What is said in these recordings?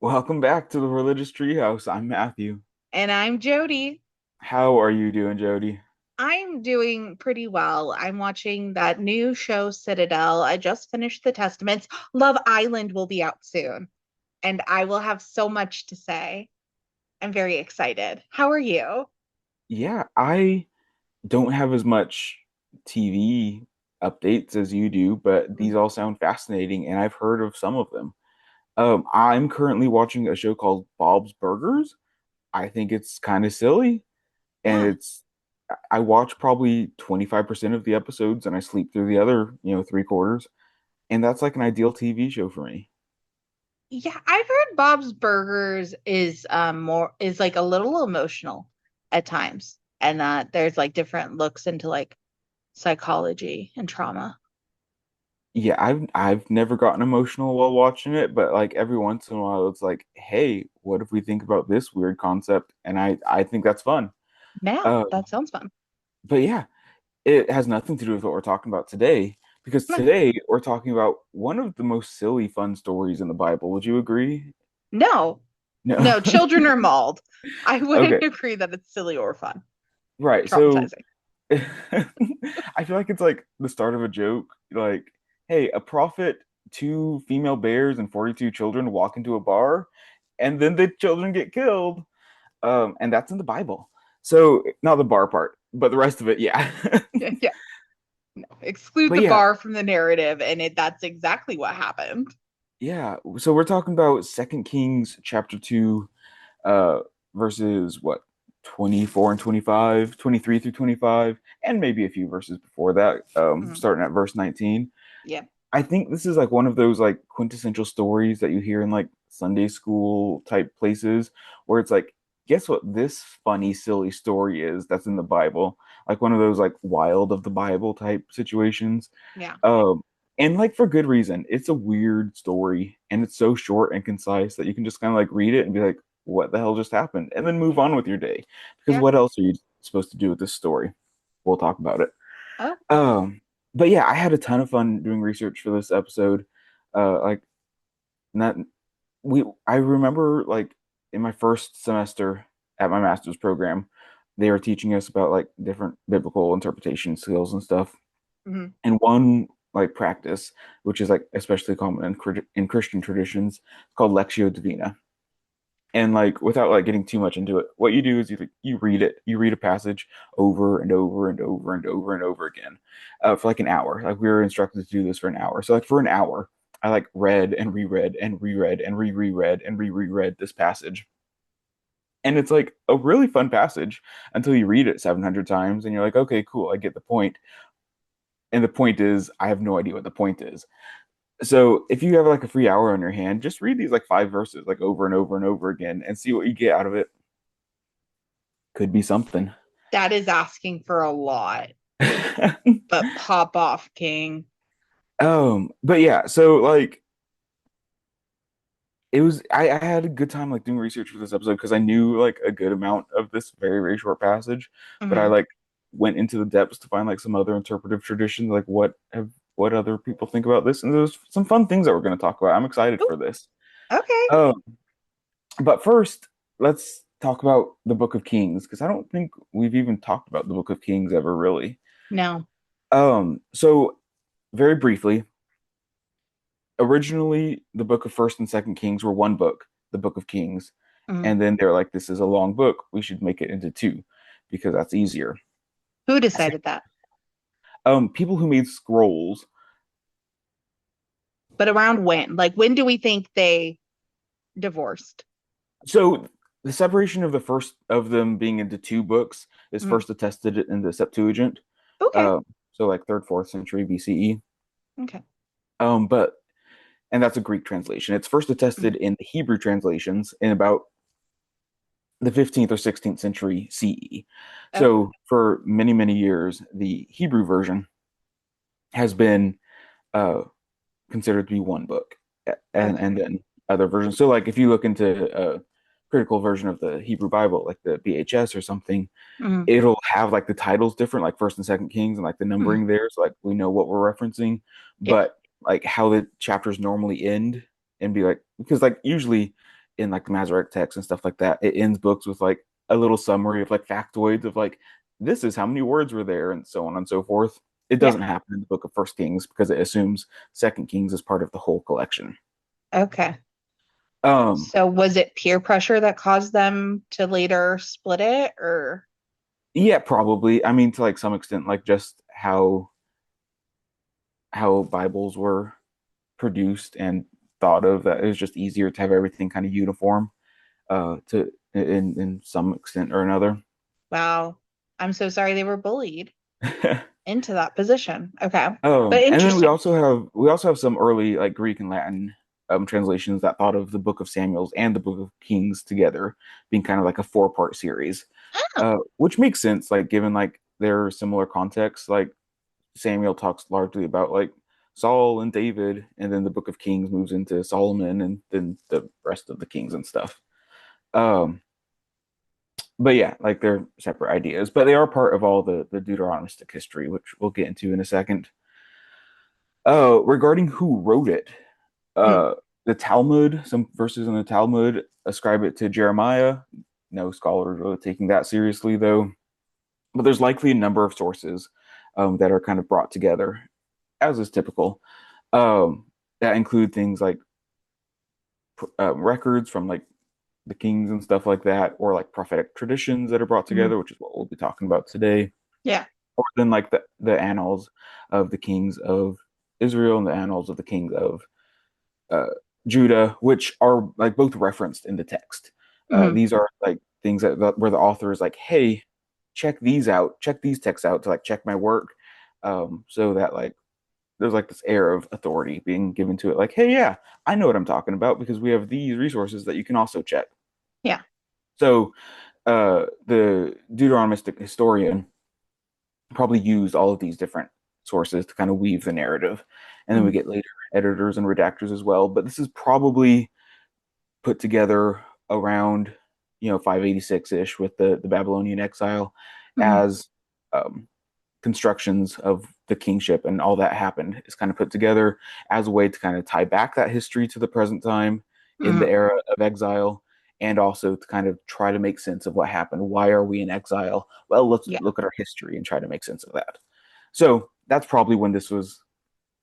Welcome back to the Religious Treehouse. I'm Matthew. And I'm Jodie. How are you doing, Jody? I'm doing pretty well. I'm watching that new show, Citadel. I just finished The Testaments. Love Island will be out soon, and I will have so much to say. I'm very excited. How are you? Yeah, I don't have as much TV updates as you do, but these Mhm. all sound fascinating, and I've heard of some of them. I'm currently watching a show called Bob's Burgers. I think it's kind of silly, and Yeah. I watch probably 25% of the episodes, and I sleep through the other, three quarters, and that's like an ideal TV show for me. Yeah, I've heard Bob's Burgers is like a little emotional at times, and that there's like different looks into like psychology and trauma. Yeah, I've never gotten emotional while watching it, but like every once in a while it's like, hey, what if we think about this weird concept? And I think that's fun. Yeah, Uh, that sounds fun. but yeah, it has nothing to do with what we're talking about today, because today we're talking about one of the most silly fun stories in the Bible. Would you agree? No, No. no, children are mauled. I Okay. wouldn't agree that it's silly or fun. Right. So Traumatizing. I feel like it's like the start of a joke. Like, hey, a prophet, two female bears, and 42 children walk into a bar, and then the children get killed. And that's in the Bible. So not the bar part, but the rest of it, yeah. Yeah, yeah. No, exclude But the yeah, bar from the narrative, and that's exactly what happened. yeah. So we're talking about Second Kings chapter 2, uh, verses what, 24 and 25, 23 through 25, and maybe a few verses before that, Mhm. starting at verse 19. Yeah. I think this is like one of those like quintessential stories that you hear in like Sunday school type places where it's like, guess what this funny, silly story is that's in the Bible? Like one of those like wild of the Bible type situations. Yeah. Um, and like for good reason. It's a weird story and it's so short and concise that you can just kind of like read it and be like, what the hell just happened? And then move on with your day. Because Yeah. what else are you supposed to do with this story? We'll talk about it. Oh, Um, but yeah, I had a ton of fun doing research for this episode. Like not I remember like in my first semester at my master's program, they were teaching us about like different biblical interpretation skills and stuff. mhm. And one like practice, which is like especially common in Christian traditions, called Lectio Divina. And like without like getting too much into it, what you do is you read a passage over and over and over and over and over again, for like an hour. Like we were instructed to do this for an hour. So like for an hour, I like read and reread and reread and reread and reread this passage. And it's like a really fun passage until you read it 700 times and you're like, okay, cool, I get the point. And the point is, I have no idea what the point is. So if you have like a free hour on your hand, just read these like five verses like over and over and over again and see what you get out of it. Could be something. That is asking for a lot, but pop off, King. But yeah, so like it was I had a good time like doing research for this episode because I knew like a good amount of this very, very short passage, but I Hmm. like went into the depths to find like some other interpretive traditions, like what other people think about this, and there's some fun things that we're going to talk about. I'm excited Ooh, for this. okay. Um, but first, let's talk about the Book of Kings because I don't think we've even talked about the Book of Kings ever really. No. So very briefly, originally the book of First and Second Kings were one book, the Book of Kings, Mhm. and then they're like, this is a long book, we should make it into two because that's easier. Who decided that? People who made scrolls. But around when? Like, when do we think they divorced? So the separation of the first of them being into two books is Mhm. first attested in the Septuagint. Okay. Um, so like third, fourth century BCE. Okay. But and that's a Greek translation. It's first Mhm. attested in the Hebrew translations in about the 15th or 16th century CE. Okay. So for many, many years, the Hebrew version has been uh, considered to be one book, Okay. and then other versions. So like if you look into a critical version of the Hebrew Bible, like the BHS or something, Mhm. it'll have like the titles different, like First and Second Kings, and like the Mhm. numbering there, so like we know what we're referencing. Yeah. But like how the chapters normally end and be like, because like usually in like the Masoretic text and stuff like that, it ends books with like a little summary of like factoids of like this is how many words were there and so on and so forth. It Yeah. doesn't happen in the book of First Kings because it assumes Second Kings is part of the whole collection. Okay. Um, So was it peer pressure that caused them to later split it, or yeah, probably. I mean, to like some extent, like just how Bibles were produced and thought of, that it was just easier to have everything kind of uniform, to in some extent or another. wow, I'm so sorry they were bullied into that position. Okay. But And then we interesting. also have some early like Greek and Latin translations that thought of the Book of Samuel's and the Book of Kings together, being kind of like a four-part series, Oh, which makes sense, like given like their similar context. Like Samuel talks largely about like Saul and David, and then the Book of Kings moves into Solomon and then the rest of the kings and stuff. Um, but yeah, like they're separate ideas, but they are part of all the Deuteronomistic history, which we'll get into in a second. Regarding who wrote it, mm, uh, the Talmud, some verses in the Talmud ascribe it to Jeremiah. No scholars really taking that seriously, though. But there's likely a number of sources that are kind of brought together, as is typical, um, that include things like records from like the kings and stuff like that, or like prophetic traditions that are brought mhm. together, which is what we'll be talking about today, Yeah. or then like the annals of the kings of Israel and the annals of the kings of uh, Judah, which are like both referenced in the text. Hmm. These are like things that where the author is like, "Hey, check these out, check these texts out to like check my work," so that like there's like this air of authority being given to it, like, "Hey, yeah, I know what I'm talking about because we have these resources that you can also check." Yeah. So the Deuteronomistic historian probably used all of these different sources to kind of weave the narrative. And then we Hmm. get later editors and redactors as well. But this is probably put together around 586-ish with the Babylonian exile, Hmm. as um, constructions of the kingship and all that happened is kind of put together as a way to kind of tie back that history to the present time in the Hmm. era of exile, and also to kind of try to make sense of what happened. Why are we in exile? Well, let's Yeah. look at our history and try to make sense of that. So that's probably when this was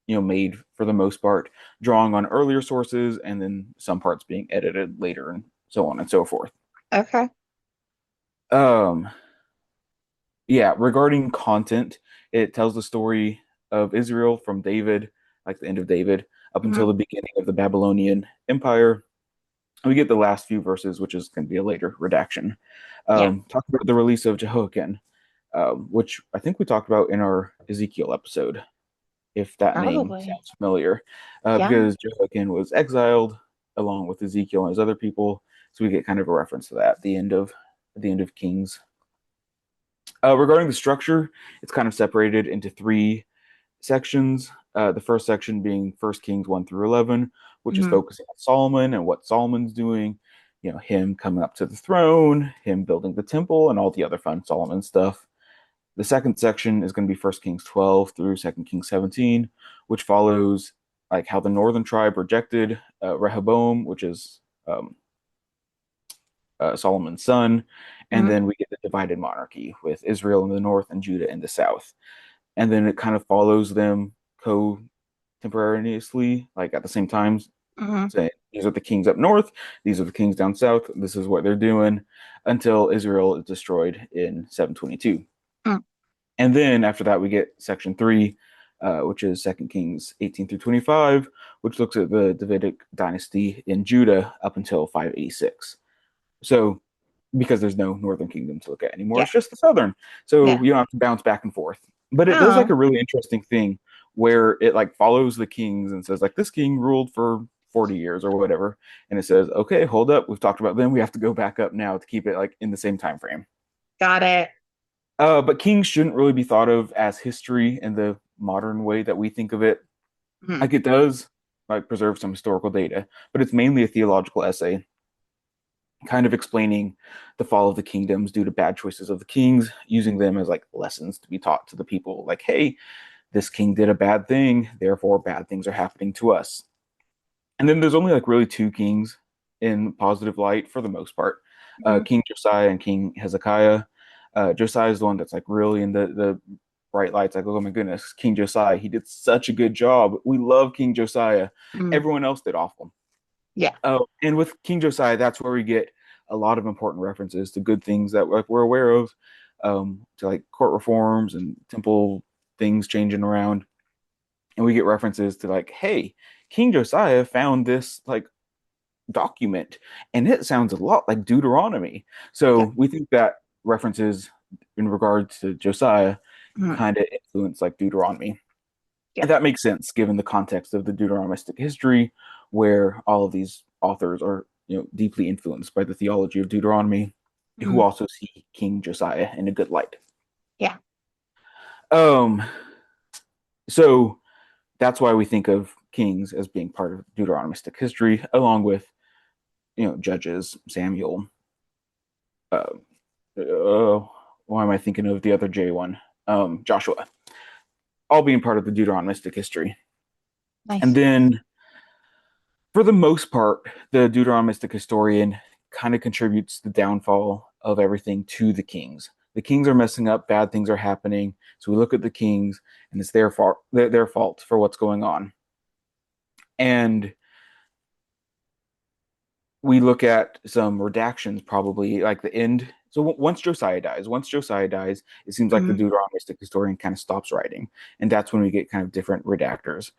made for the most part, drawing on earlier sources and then some parts being edited later and so on and so forth. Okay. Um, yeah, regarding content, it tells the story of Israel from David, like the end of David, up Hmm. until the beginning of the Babylonian Empire. We get the last few verses, which is going to be a later redaction. Yeah. Talk about the release of Jehoiakim, which I think we talked about in our Ezekiel episode, if that name Probably. sounds familiar, Yeah. because Jehoiakim was exiled along with Ezekiel and his other people. So we get kind of a reference to that at the end of Kings. Regarding the structure, it's kind of separated into three sections. The first section being First Kings 1 through 11, which is Hmm. focusing on Solomon and what Solomon's doing. Him coming up to the throne, him building the temple, and all the other fun Solomon stuff. The second section is going to be First Kings 12 through Second Kings 17, which follows like how the northern tribe rejected Rehoboam, which is um, Solomon's son, and Hmm. then we get the divided monarchy with Israel in the north and Judah in the south. And then it kind of follows them co-temporaneously, like at the same time, Hmm. saying these are the kings up north, these are the kings down south, this is what they're doing, until Israel is destroyed in 722. Hmm. And then after that, we get section three, which is Second Kings 18 through 25, which looks at the Davidic dynasty in Judah up until 586. So, because there's no northern kingdom to look at anymore, Yeah. it's just the southern. So Yeah. you don't have to bounce back and forth. But it does like Oh, a really interesting thing where it like follows the kings and says like this king ruled for 40 years or whatever, and it says, okay, hold up, we've talked about them, we have to go back up now to keep it like in the same time frame. got it. But kings shouldn't really be thought of as history in the modern way that we think of it. Hmm. Like it does like preserve some historical data, but it's mainly a theological essay, kind of explaining the fall of the kingdoms due to bad choices of the kings, using them as like lessons to be taught to the people. Like, hey, this king did a bad thing, therefore bad things are happening to us. And then there's only like really two kings in positive light for the most part. Hmm. King Josiah and King Hezekiah. Josiah is the one that's like really in the bright lights. Like, oh my goodness, King Josiah, he did such a good job. We love King Josiah. Mm. Everyone else did awful. Yeah. Oh, and with King Josiah, that's where we get a lot of important references to good things that like we're aware of, to like court reforms and temple things changing around, and we get references to like, hey, King Josiah found this like document, and it sounds a lot like Deuteronomy. Yeah. So we think that references in regards to Josiah Mm. kind of influence like Deuteronomy. Yeah. And that makes sense given the context of the Deuteronomistic history, where all of these authors are, deeply influenced by the theology of Deuteronomy, who Mm. also see King Josiah in a good light. Yeah. Um, so that's why we think of kings as being part of Deuteronomistic history, along with, Judges, Samuel. Uh, why am I thinking of the other J one? Joshua, all being part of the Deuteronomistic history. And Nice. then for the most part, the Deuteronomistic historian kind of contributes the downfall of everything to the kings. The kings are messing up, bad things are happening. So we look at the kings, and it's their fault for what's going on. And we look at some redactions, probably like the end. So once Josiah dies, it seems like the Mm. Deuteronomistic historian kind of stops writing, and that's when we get kind of different redactors.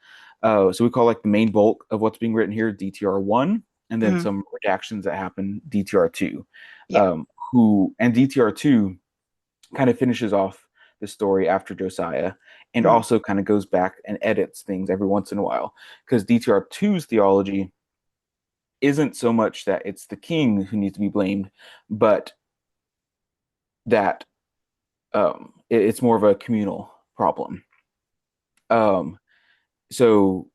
So we call like the main bulk of what's being written here DTR one, and then Mm. some redactions that happen DTR two. Yeah. Who and DTR two kind of finishes off the story after Josiah, and Mm. also kind of goes back and edits things every once in a while because DTR 2's theology isn't so much that it's the king who needs to be blamed, but that it's more of a communal problem. Um, so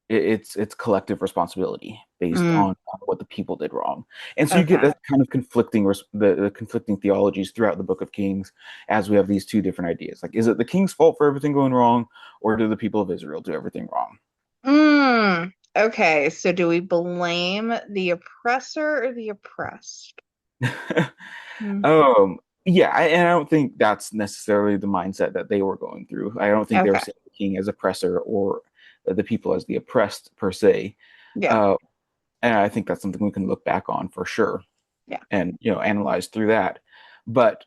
it's collective responsibility based Mm. on what the people did wrong, and so you get Okay. that kind of the conflicting theologies throughout the Book of Kings, as we have these two different ideas. Like, is it the king's fault for everything going wrong, or do the people of Israel do everything wrong? Mm. Okay. So do we blame the oppressor or the oppressed? Mm. Yeah, and I don't think that's necessarily the mindset that they were going through. I don't think they were Okay. seeing the king as oppressor or the people as the oppressed per se. Yeah. Uh, and I think that's something we can look back on for sure Yeah. and analyze through that. But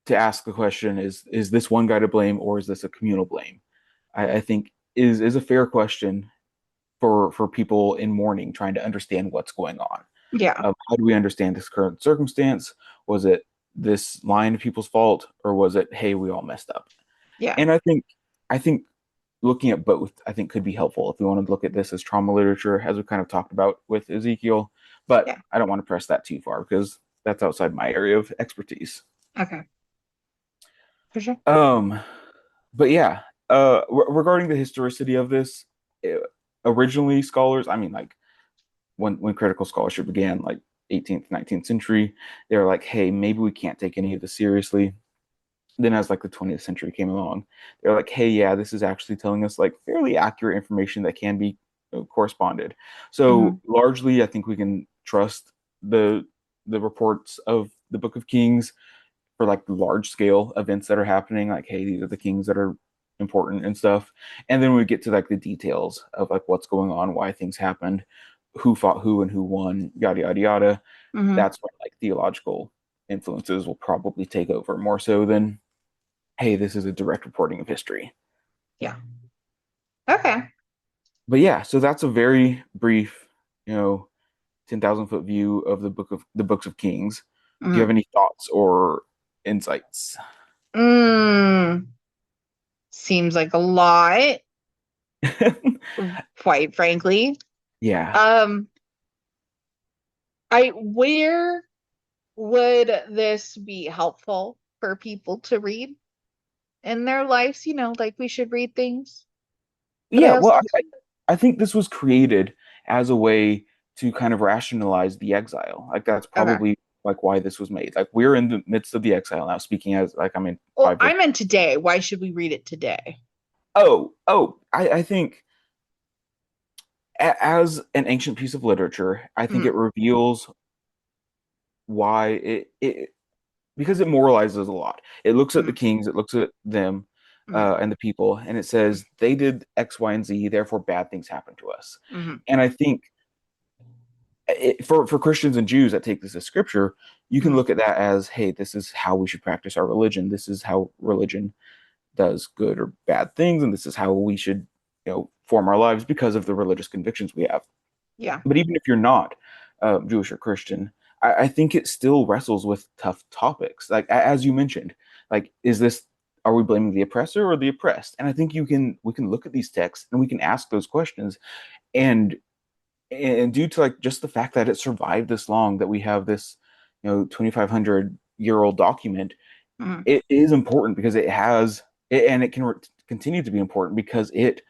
to ask the question is this one guy to blame or is this a communal blame? I think is a fair question for people in mourning trying to understand what's going on. Yeah. How do we understand this current circumstance? Was it this line of people's fault, or was it, hey, we all messed up? Yeah. And I think looking at both, I think could be helpful if we want to look at this as trauma literature, as we kind of talked about with Ezekiel. But Yeah. I don't want to press that too far because that's outside my area of expertise. Okay. For sure. Um, but yeah, regarding the historicity of this, eh, originally scholars, I mean, like when critical scholarship began, like 18th, 19th century, they were like, hey, maybe we can't take any of this seriously. Then as like the 20th century came along, they're like, hey, yeah, this is actually telling us like fairly accurate information that can be corresponded. Hmm. So largely, I think we can trust the reports of the Book of Kings for like large scale events that are happening. Like, hey, these are the kings that are important and stuff. And then we get to like the details of like what's going on, why things happened, who fought who and who won, yada yada yada. Hmm. That's when like theological influences will probably take over more so than, hey, this is a direct reporting of history. Yeah. Okay. But yeah, so that's a very brief, 10,000 foot view of the books of Kings. Do you have Mm. any thoughts or insights? Mm. Seems like a lot, quite frankly. Yeah. Um, where would this be helpful for people to read in their lives? Like we should read things. But I Yeah, also, well, I think this was created as a way to kind of rationalize the exile. Like that's okay. probably like why this was made. Like we're in the midst of the exile now, speaking as like I'm in Well, five I different. meant today. Why should we read it today? Oh, I think as an ancient piece of literature, I think Mm, it reveals why it because it moralizes a lot. It looks at the mm, kings, it looks at them mm, and the people, and it mm, says they did X, Y, and Z, therefore bad things happen to us. mm, And I think for Christians and Jews that take this as scripture, you can mm. look at that as, hey, this is how we should practice our religion. This is how religion does good or bad things, and this is how we should, form our lives because of the religious convictions we have. Yeah. But even if you're not Jewish or Christian, I think it still wrestles with tough topics. Like as you mentioned, like are we blaming the oppressor or the oppressed? And I think we can look at these texts and we can ask those questions. And and due to like just the fact that it survived this long, that we have this 2,500-year-old document, Mm, it is important because it has and it can continue to be important because it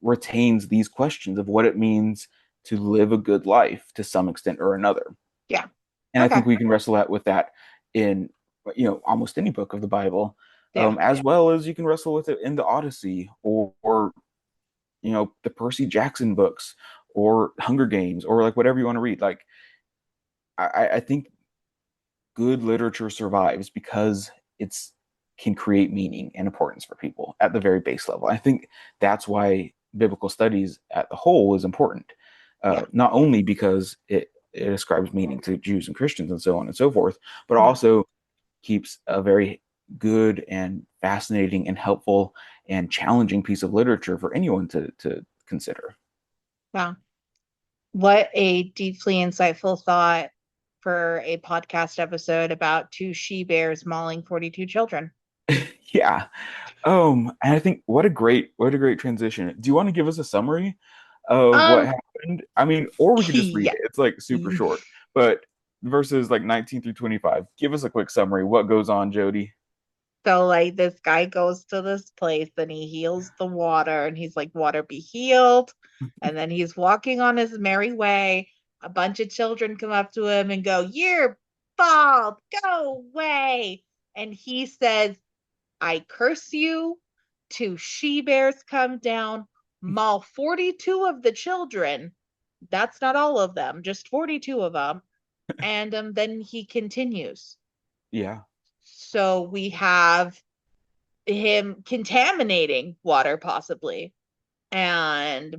retains these questions of what it means to live a good life to some extent or another. yeah. And I Okay. think we can wrestle that with that in almost any book of the Bible, Yeah. as well as you can wrestle with it in the Odyssey or the Percy Jackson books or Hunger Games or like whatever you want to read. Like I think good literature survives because it's can create meaning and importance for people at the very base level. I think that's why biblical studies at the whole is important, Yeah. not only because it ascribes meaning to Jews and Christians and so on and so forth, but Mm, also keeps a very good and fascinating and helpful and challenging piece of literature for anyone to consider. wow. What a deeply insightful thought for a podcast episode about two she bears mauling 42 children. Yeah. And I think what a great transition. Do you want to give us a summary of what Um, happened? I mean, or we could just read yeah. it. It's like super short, but verses like 19 through 25. Give us a quick summary. What goes on, Jody? So like this guy goes to this place and he heals the water and he's like, water be healed. And then he's walking on his merry way. A bunch of children come up to him and go, you're bald, go away. And he says, I curse you. Two she bears come down, maul 42 of the children. That's not all of them, just 42 of them. And then he continues. Yeah. So we have him contaminating water possibly and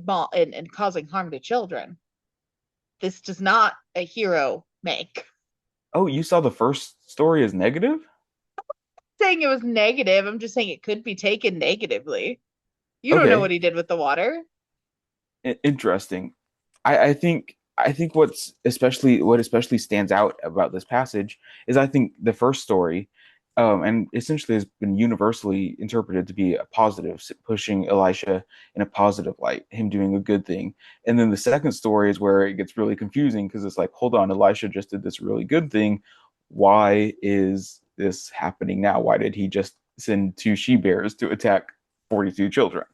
causing harm to children. This does not a hero make. Oh, you saw the first story as negative? Saying it was negative, I'm just saying it could be taken negatively. You don't know what Okay. he did with the water. Interesting. I think what especially stands out about this passage is I think the first story, and essentially has been universally interpreted to be a positive, pushing Elisha in a positive light, him doing a good thing. And then the second story is where it gets really confusing because it's like, hold on, Elisha just did this really good thing. Why is this happening now? Why did he just send two she bears to attack 42 children?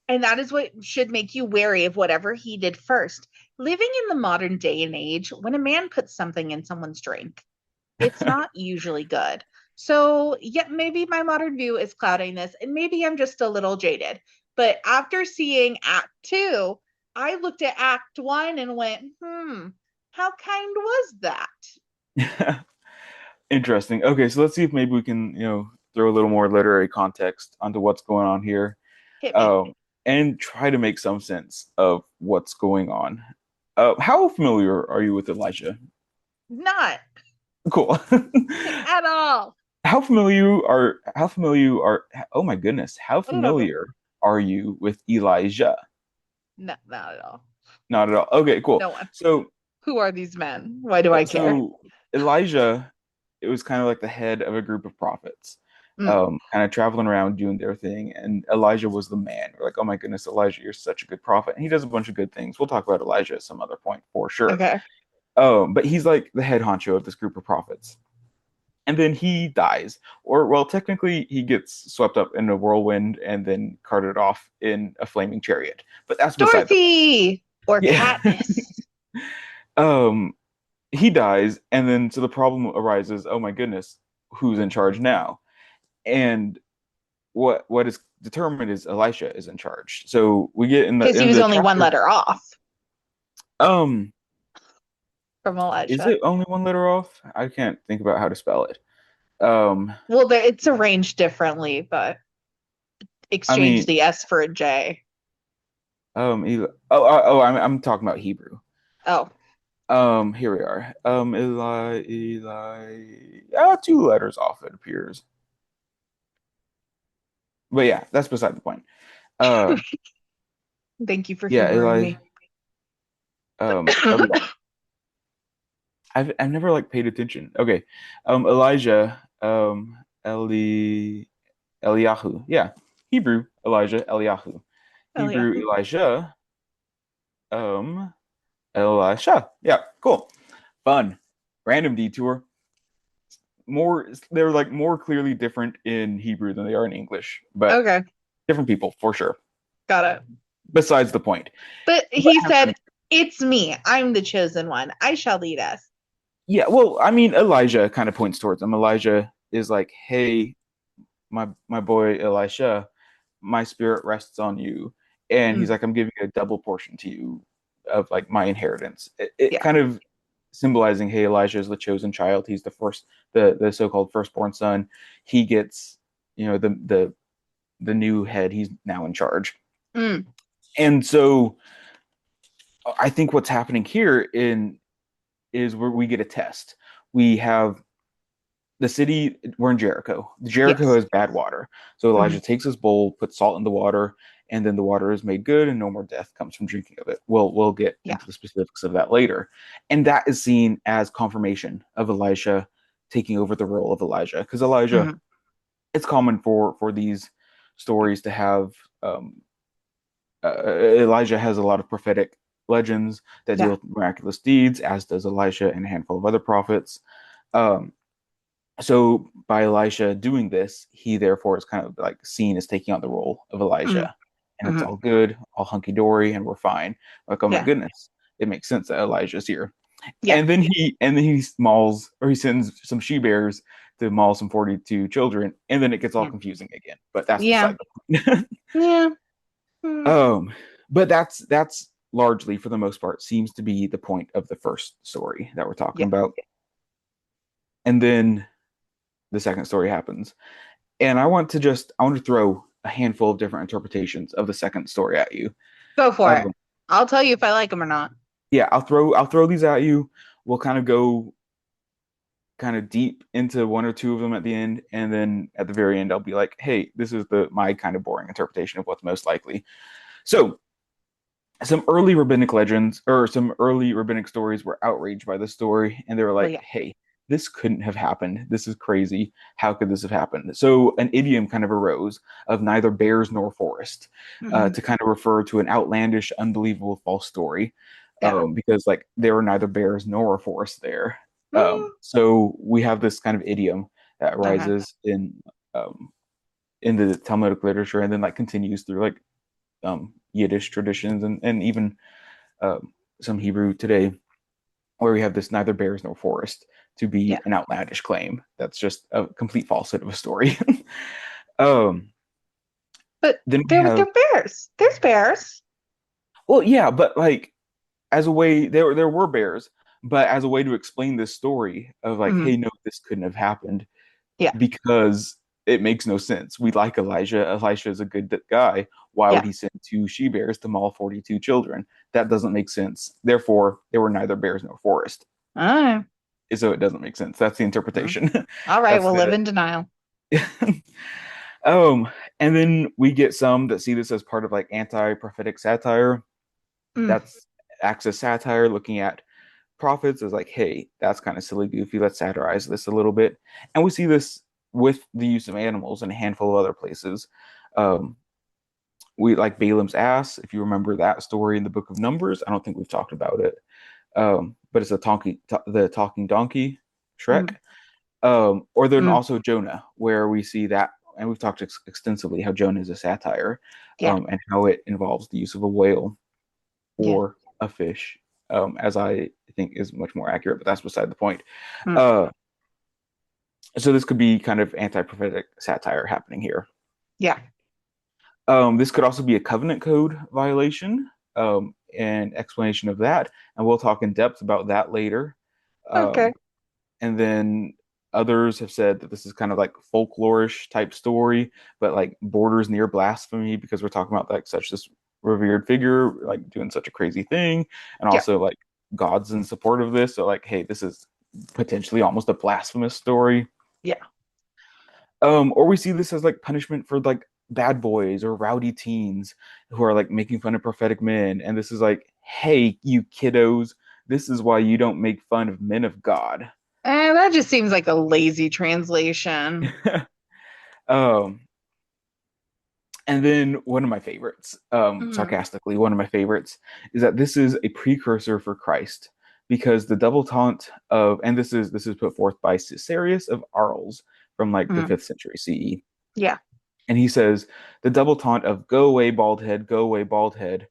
And that is what should make you wary of whatever he did first. Living in the modern day and age, when a man puts something in someone's drink, it's not usually good. So, yeah, maybe my modern view is clouding this, and maybe I'm just a little jaded. But after seeing Act Two, I looked at Act One and went, how kind was that? Interesting. Okay, so let's see if maybe we can, throw a little more literary context onto what's going on here, Hit me. um, and try to make some sense of what's going on. How familiar are you with Elijah? Not Cool. at all. How familiar are oh my goodness, how Ugh. familiar are you with Elijah? No, not at all. Not at all. Okay, cool. No one. So Who are these men? Why do I care? so Elijah, it was kind of like the head of a group of prophets, Mm, kind of traveling around doing their thing. And Elijah was the man. We're like, oh my goodness, Elijah, you're such a good prophet. And he does a bunch of good things. We'll talk about Elijah at some other point for sure. okay. But he's like the head honcho of this group of prophets. And then he dies, or well, technically he gets swept up in a whirlwind and then carted off in a flaming chariot. But that's beside the point. Dorothy or Yeah. Katniss. um, he dies, and then so the problem arises. Oh my goodness, who's in charge now? And what is determined is Elisha is in charge. So we get Because he in was the only one chapter. letter off. Um, from is Elijah. it only one letter off? I can't think about how to spell it. Um, Well, it's arranged differently, but I exchange mean, the S for a J. I'm talking about Hebrew. Oh, Here we are. Two letters off, it appears. But yeah, that's beside the point. Uh, thank you for yeah, humoring me. Eli. I've never like paid attention. Okay, Elijah, Eliyahu. Yeah, Hebrew Elijah, Eliyahu. Oh yeah. Hebrew Elijah, um, Elisha. Yeah, cool, fun, random detour. They're like more clearly different in Hebrew than they are in English, but Okay, different people for sure. got it. Besides the point. But What he said, happened? "It's me. I'm the chosen one. I shall lead us." Yeah, well, I mean, Elijah kind of points towards him. Elijah is like, "Hey, my boy Elisha, my spirit rests on you," and he's Mm, like, "I'm giving a double portion to you of like my inheritance." It yeah, kind of symbolizing, hey, Elijah is the chosen child. He's the first, the so-called firstborn son. He gets, the new head. He's now in charge, mm, and so I think what's happening here in is where we get a test. We have the city, we're in Jericho. Jericho yes, has bad water. So mm, Elijah takes his bowl, puts salt in the water, and then the water is made good and no more death comes from drinking of it. We'll get yeah, into the specifics of that later. And that is seen as confirmation of Elisha taking over the role of Elijah. Because Elijah, mm, it's common for these stories to have Elijah has a lot of prophetic legends that deal yeah, with miraculous deeds, as does Elisha and a handful of other prophets. Um, so by Elisha doing this, he therefore is kind of like seen as taking on the role of mm, Elijah, and it's mm, all good, all hunky dory, and we're fine. Like, oh my yeah, goodness, it makes sense that Elijah's here. yeah, And then he mauls or he sends some she bears to maul some 42 children, and then it gets all yeah, confusing again. But that's yeah, beside the point. yeah. Mm, But that's largely for the most part seems to be the point of the first story that we're talking yeah, about. And then the second story happens. And I want to throw a handful of different interpretations of the second story at you. go for it. Um, I'll tell you if I like them or not. yeah, I'll throw these at you. We'll kind of go kind of deep into one or two of them at the end, and then at the very end, I'll be like, "Hey, this is the my kind of boring interpretation of what's most likely." So some early rabbinic legends or some early rabbinic stories were outraged by this story, and they were Well, like, yeah. "Hey, this couldn't have happened. This is crazy. How could this have happened?" So an idiom kind of arose of neither bears nor forest, Hmm. to kind of refer to an outlandish, unbelievable false story, Yeah. because like there were neither bears nor a forest there. Mm, So we have this kind of idiom that okay. arises um, in the Talmudic literature, and then like continues through like Yiddish traditions and even some Hebrew today, where we have this neither bears nor forest to Yeah. be an outlandish claim. That's just a complete falsehood of a story. um, But then we they're have, bears. There's bears. well, yeah, but like as a way, there were bears, but as a way to explain this story of like, Hmm. hey, no, this couldn't have happened Yeah. because it makes no sense. We like Elijah. Elijah is a good guy. Why would Yeah. he send two she bears to maul 42 children? That doesn't make sense. Therefore, there were neither bears nor forest. All right. So it doesn't make sense. That's the Mm. interpretation. All right. That's We'll live the in denial. um, and then we get some that see this as part of like anti-prophetic satire. Mm. That's acts as satire, looking at prophets as like, hey, that's kind of silly, goofy. Let's satirize this a little bit. And we see this with the use of animals in a handful of other places. Um, we like Balaam's ass. If you remember that story in the Book of Numbers, I don't think we've talked about it. But it's the talking donkey, Shrek. Mm. Or then Mm. also Jonah, where we see that, and we've talked extensively how Jonah is a satire, Yeah. and how it involves the use of a whale Yeah. or a fish, as I think is much more accurate, but that's beside the point. Mm. Uh, so this could be kind of anti-prophetic satire happening here. Yeah. This could also be a covenant code violation, an explanation of that, and we'll talk in depth about that later. Okay. Um, and then others have said that this is kind of like folklorish type story, but like borders near blasphemy because we're talking about like such this revered figure like doing such a crazy thing, and Yeah. also like God's in support of this. So like, hey, this is potentially almost a blasphemous story. Yeah. Or we see this as like punishment for like bad boys or rowdy teens who are like making fun of prophetic men. And this is like, hey, you kiddos, this is why you don't make fun of men of God. That just seems like a lazy translation. um, and then one of my favorites, Mm, sarcastically, one of my favorites is that this is a precursor for Christ because the double taunt of, and this is put forth by Caesarius of Arles from like the mm. 5th century CE. Yeah. And he says the double taunt of "Go away, bald head, go away, bald head"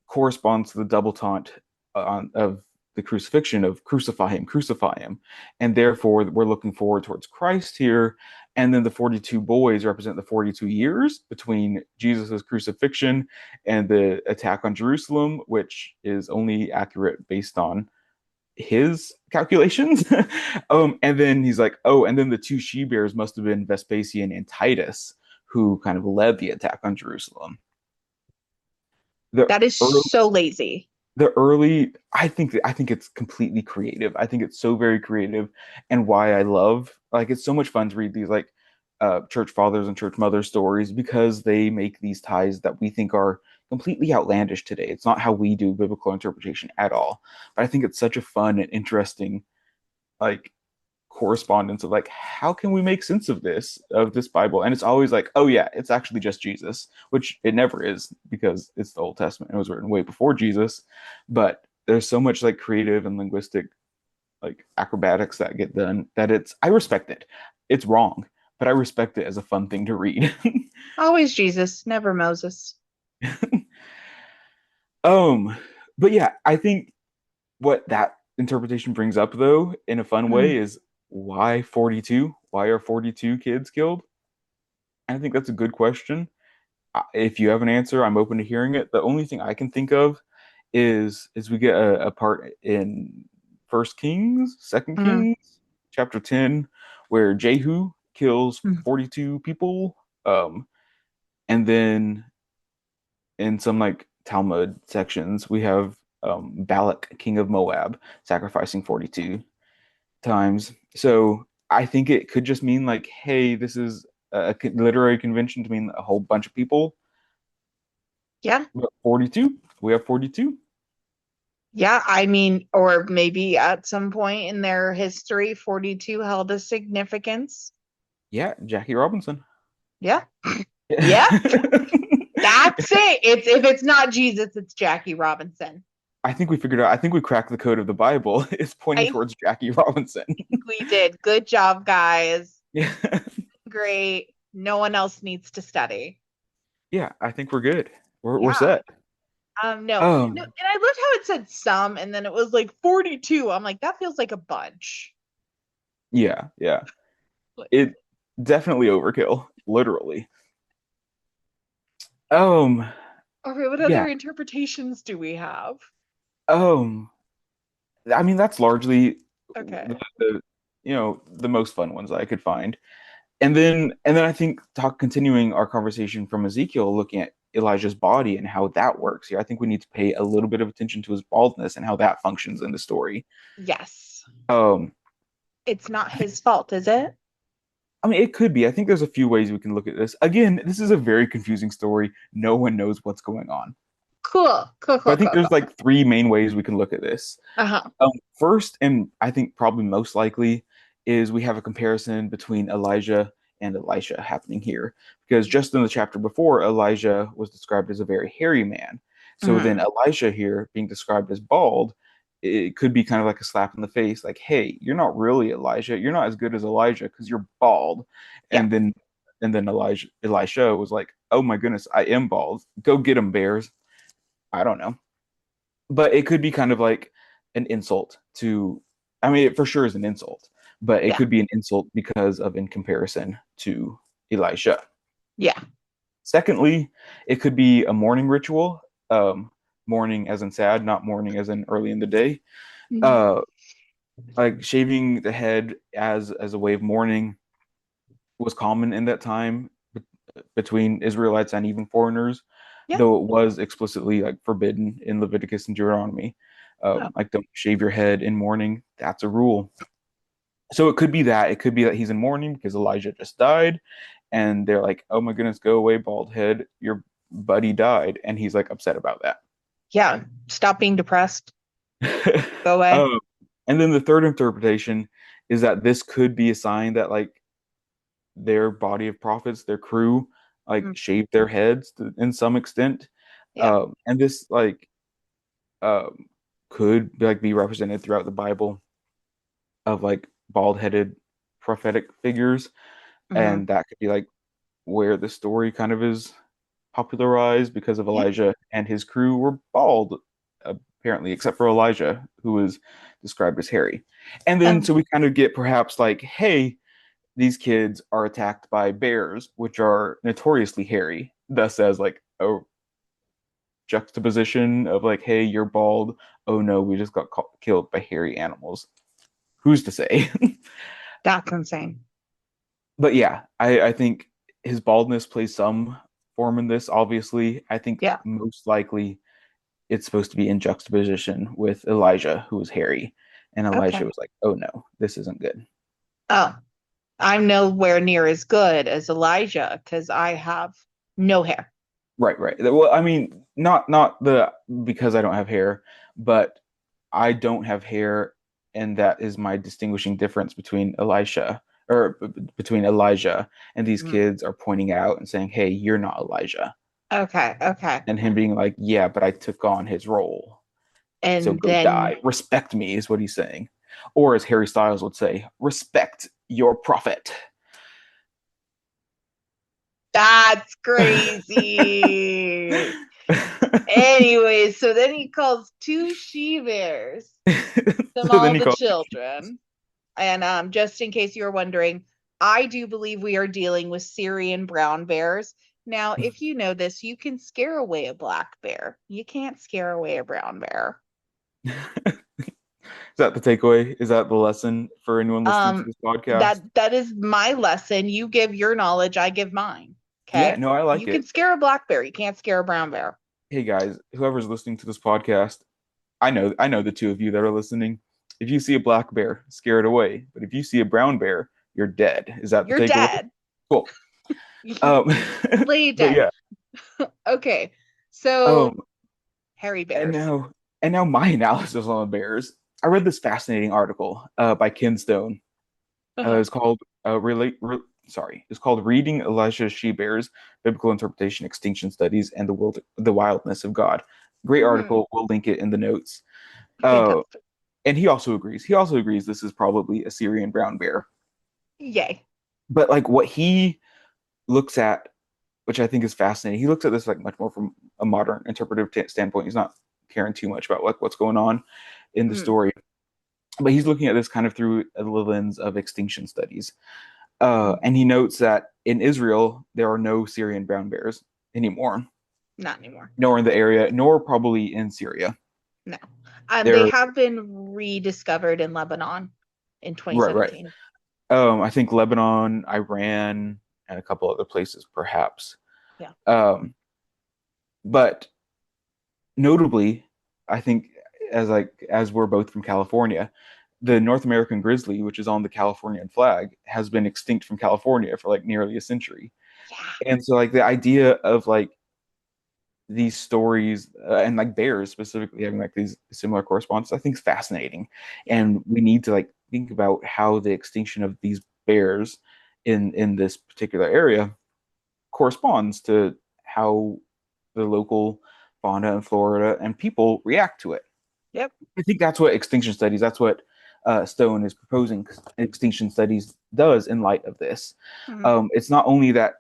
corresponds to the double taunt of the crucifixion of crucify him. And therefore, we're looking forward towards Christ here. And then the 42 boys represent the 42 years between Jesus' crucifixion and the attack on Jerusalem, which is only accurate based on his calculations. And then he's like, oh, and then the two she bears must have been Vespasian and Titus, who kind of led the attack on Jerusalem. The That is early, so lazy. the early, I think it's completely creative. I think it's so very creative, and why I love like it's so much fun to read these like church fathers and church mothers stories because they make these ties that we think are completely outlandish today. It's not how we do biblical interpretation at all. But I think it's such a fun and interesting like correspondence of like how can we make sense of this Bible, and it's always like, oh yeah, it's actually just Jesus, which it never is because it's the Old Testament. It was written way before Jesus, but there's so much like creative and linguistic like acrobatics that get done that I respect it. It's wrong, but I respect it as a fun thing to read. Always Jesus, never Moses. um but yeah, I think what that interpretation brings up though in a fun Mm, way is why 42, why are 42 kids killed? I think that's a good question. If you have an answer, I'm open to hearing it. The only thing I can think of is we get a part in First Kings, Second mm, Kings, chapter 10, where Jehu kills mm. 42 people. And then in some like Talmud sections, we have Balak, king of Moab, sacrificing 42 times. So I think it could just mean like, hey, this is a literary convention to mean a whole bunch of people. Yeah. But 42, we have 42. Yeah. I mean, or maybe at some point in their history, 42 held a significance. Yeah, Jackie Robinson. Yeah. Yeah. Yep. That's it. It's if it's not Jesus, it's Jackie Robinson. I think we figured out. I think we cracked the code of the Bible. It's pointing I towards Jackie Robinson. think we did. Good job, guys. Yeah. Great. No one else needs to study. Yeah, I think we're good. We're Yeah. set. No. No, Um, and I loved how it said some and then it was like 42. I'm like, that feels like a bunch. yeah, yeah. Like, It definitely overkill, literally. Um, okay, what yeah. other interpretations do we have? Um, I mean that's largely Okay. the most fun ones I could find. And then I think continuing our conversation from Ezekiel, looking at Elijah's body and how that works here, I think we need to pay a little bit of attention to his baldness and how that functions in the story. Yes. Um, It's not his fault, is it? I mean, it could be. I think there's a few ways we can look at this. Again, this is a very confusing story. No one knows what's going on. Cool. Cool, But cool, I think cool, there's cool. like three main ways we can look at this. Uh-huh. First, and I think probably most likely, is we have a comparison between Elijah and Elisha happening here. Because just in the chapter before, Elijah was described as a very hairy man. So Mm, then Elisha here being described as bald, it could be kind of like a slap in the face, like, hey, you're not really Elijah. You're not as good as Elijah because you're bald. yeah. And then Elisha was like, oh my goodness, I am bald. Go get him, bears. I don't know. But it could be kind of like an insult to, I mean, it for sure is an insult, but it Yeah. could be an insult because of in comparison to Elisha. Yeah. Secondly, it could be a mourning ritual. mourning as in sad, not mourning as in early in the day. Mhm. Uh, like shaving the head as a way of mourning was common in that time between Israelites and even foreigners, Yeah. though it was explicitly like forbidden in Leviticus and Deuteronomy. Oh, Like don't shave your head in mourning. That's a rule. So it could be that. It could be that he's in mourning because Elijah just died, and they're like, "Oh my goodness, go away, bald head. Your buddy died," and he's like upset about that. yeah. Stop being depressed. Go away. um, and then the third interpretation is that this could be a sign that like their body of prophets, their crew, like Mm, shaved their heads in some extent, yeah. and this like um, could be represented throughout the Bible of like bald-headed prophetic figures, Hmm. and that could be like where the story kind of is popularized because of Yeah. Elijah and his crew were bald, apparently, except for Elijah, who was described as hairy. And then Um, so we kind of get perhaps like, hey, these kids are attacked by bears, which are notoriously hairy, thus as like a juxtaposition of like, hey, you're bald. Oh no, we just got killed by hairy animals. Who's to say? that's insane. But yeah, I think his baldness plays some form in this. Obviously, I think Yeah. most likely it's supposed to be in juxtaposition with Elijah, who was hairy, and Elijah Okay. was like, "Oh no, this isn't good." Oh, I'm nowhere near as good as Elijah because I have no hair. Right, right. Well, I mean, not the because I don't have hair, but I don't have hair, and that is my distinguishing difference between Elisha or between Elijah and these Mm. kids are pointing out and saying, "Hey, you're not Elijah," Okay. Okay. and him being like, "Yeah, but I took on his role, so And go then die. Respect me," is what he's saying, or as Harry Styles would say, "Respect your prophet." that's crazy. Anyway, so then he calls two she bears, them So then all he the calls. children. And just in case you were wondering, I do believe we are dealing with Syrian brown bears. Now, if you know this, you can scare away a black bear. You can't scare away a brown bear. Is that the takeaway? Is that the lesson for anyone listening to Um, this podcast? that is my lesson. You give your knowledge, I give mine. Yeah, Okay. no, I like You can it. scare a black bear. You can't scare a brown bear. Hey guys, whoever's listening to this podcast, I know the two of you that are listening. If you see a black bear, scare it away. But if you see a brown bear, you're dead. Is that the You're takeaway? dead. Cool. Um, Lay but dead. yeah. Okay. So, Um, hairy and bears. now and now my analysis on the bears. I read this fascinating article by Ken Stone. Uh-huh. It's called it's called "Reading Elisha's She Bears: Biblical Interpretation, Extinction Studies, and the Wildness of God." Great Hmm. article. We'll link it in the notes. Uh, Fantastic. and he also agrees. He also agrees this is probably a Syrian brown bear. Yay. But like what he looks at, which I think is fascinating, he looks at this like much more from a modern interpretive standpoint. He's not caring too much about like what's going on in the Mm, story, but he's looking at this kind of through the lens of extinction studies. mm. And he notes that in Israel, there are no Syrian brown bears anymore, Not anymore. nor in the area, nor probably in Syria. No. They They're have been rediscovered in Lebanon in right, right. 2017. I think Lebanon, Iran, and a couple other places, perhaps. Yeah. Um, but notably, I think as we're both from California, the North American grizzly, which is on the Californian flag, has been extinct from California for like nearly a century. Yeah. And so, like the idea of like these stories and like bears specifically having like these similar correspondences, I think is fascinating. Yeah. And we need to like think about how the extinction of these bears in this particular area corresponds to how the local fauna and flora and people react to it. Yep. I think that's what extinction studies, that's what Stone is proposing extinction studies does in light of this. Mhm. It's not only that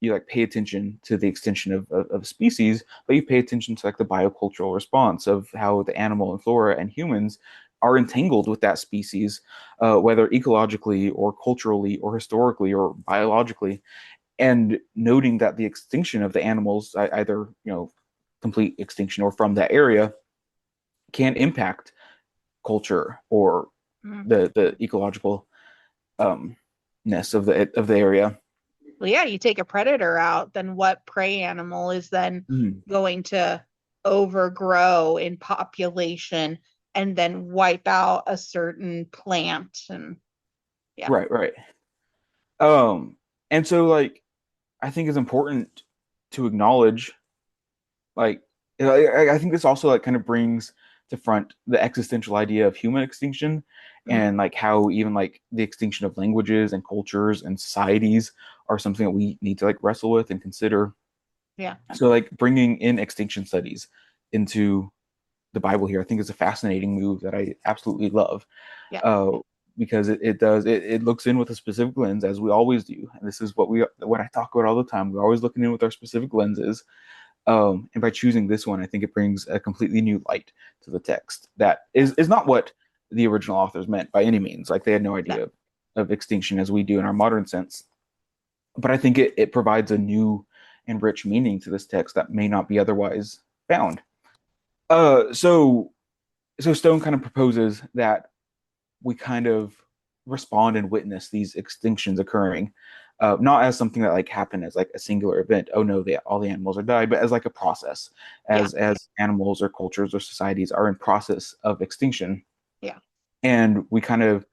you like pay attention to the extinction of species, but you pay attention to like the biocultural response of how the animal and flora and humans are entangled with that species, whether ecologically or culturally or historically or biologically, and noting that the extinction of the animals, either complete extinction or from that area can impact culture or Mm. the ecological ness of the area. Well, yeah, you take a predator out, then what prey animal is then Mhm. going to overgrow in population and then wipe out a certain plant? And yeah, Right, right. Um, and so like I think it's important to acknowledge like I think this also like kind of brings to front the existential idea of human extinction mm, and like how even like the extinction of languages and cultures and societies are something that we need to like wrestle with and consider. yeah, So like bringing in extinction studies into the Bible here, I think is a fascinating move that I absolutely love. yeah, Uh, because it looks in with a specific lens as we always do. And this is what I talk about all the time. We're always looking in with our specific lenses. And by choosing this one, I think it brings a completely new light to the text that yeah, is not what the original authors meant by any means. Like they had no no, idea of extinction as we do in our modern sense. But I think it provides a new and rich meaning to this text that may not be otherwise found. So Stone kind of proposes that we kind of respond and witness these extinctions occurring, not as something that like happened as like a singular event. Oh no, all the animals are died, but as like a process, yeah, as animals or cultures or societies are in process of extinction, yeah, and we kind of